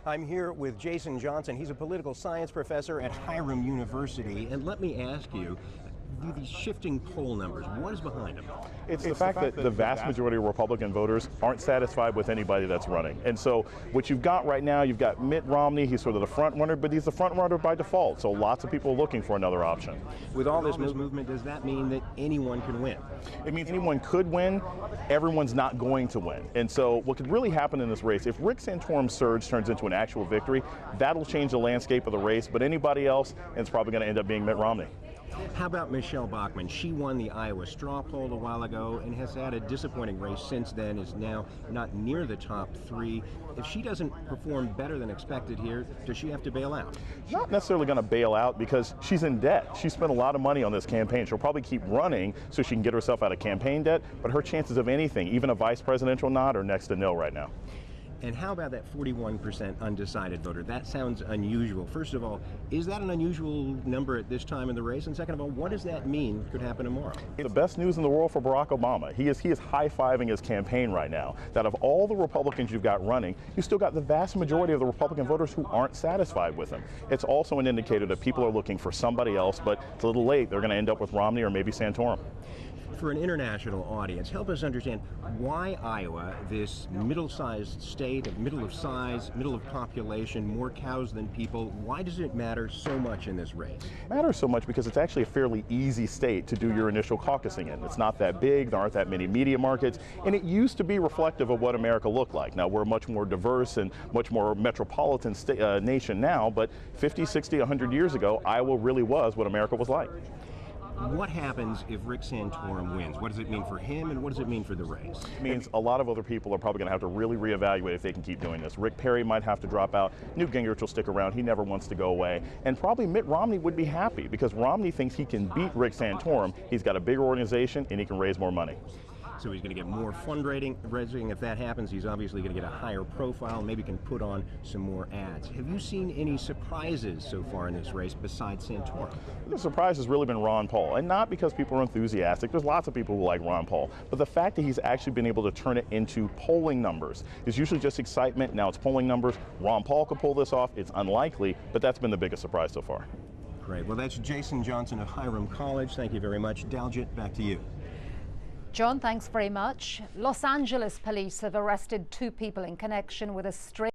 I'm here with Jason Johnson. He's a political science professor at Hiram University. And let me ask you, these shifting poll numbers, what is behind them? It's the fact that the vast majority of Republican voters aren't satisfied with anybody that's running. And so what you've got right now, you've got Mitt Romney. He's sort of the front runner, but he's the front runner by default. So lots of people are looking for another option. With all this movement, does that mean that anyone can win? It means anyone could win. Everyone's not going to win. And so what could really happen in this race, if Rick Santorum's surge turns into an actual victory, that'll change the landscape of the race. But anybody else, it's probably going to end up being Mitt Romney. How about Michelle Bachmann? She won the Iowa straw poll a while ago and has had a disappointing race since then, is now not near the top three. If she doesn't perform better than expected here, does she have to bail out? Not necessarily going to bail out because she's in debt. She spent a lot of money on this campaign. She'll probably keep running so she can get herself out of campaign debt, but her chances of anything, even a vice presidential nod, are next to nil right now. And how about that 41% undecided voter? That sounds unusual. First of all, is that an unusual number at this time in the race? And second of all, what does that mean could happen tomorrow? The best news in the world for Barack Obama. He is high-fiving his campaign right now. That of all the Republicans you've got running, you still got the vast majority of the Republican voters who aren't satisfied with him. It's also an indicator that people are looking for somebody else, but it's a little late. They're going to end up with Romney or maybe Santorum. For an international audience, help us understand why Iowa, this middle-sized state, middle of size, middle of population, more cows than people, why does it matter so much in this race? It matters so much because it's actually a fairly easy state to do your initial caucusing in. It's not that big, there aren't that many media markets, and it used to be reflective of what America looked like. Now, we're a much more diverse and much more metropolitan nation now, but 50, 60, 100 years ago, Iowa really was what America was like. What happens if Rick Santorum wins? What does it mean for him, and what does it mean for the race? It means a lot of other people are probably going to have to really reevaluate if they can keep doing this. Rick Perry might have to drop out. Newt Gingrich will stick around. He never wants to go away. And probably Mitt Romney would be happy because Romney thinks he can beat Rick Santorum. He's got a bigger organization, and he can raise more money. So he's going to get more fundraising. If that happens, he's obviously going to get a higher profile, maybe can put on some more ads. Have you seen any surprises so far in this race besides Santorum? The surprise has really been Ron Paul, and not because people are enthusiastic. There's lots of people who like Ron Paul, but the fact that he's actually been able to turn it into polling numbers is usually just excitement. Now it's polling numbers. Ron Paul could pull this off. It's unlikely, but that's been the biggest surprise so far. Great. Well, that's Jason Johnson of Hiram College. Thank you very much. Daljit, back to you. John, thanks very much. Los Angeles police have arrested 2 people in connection with a string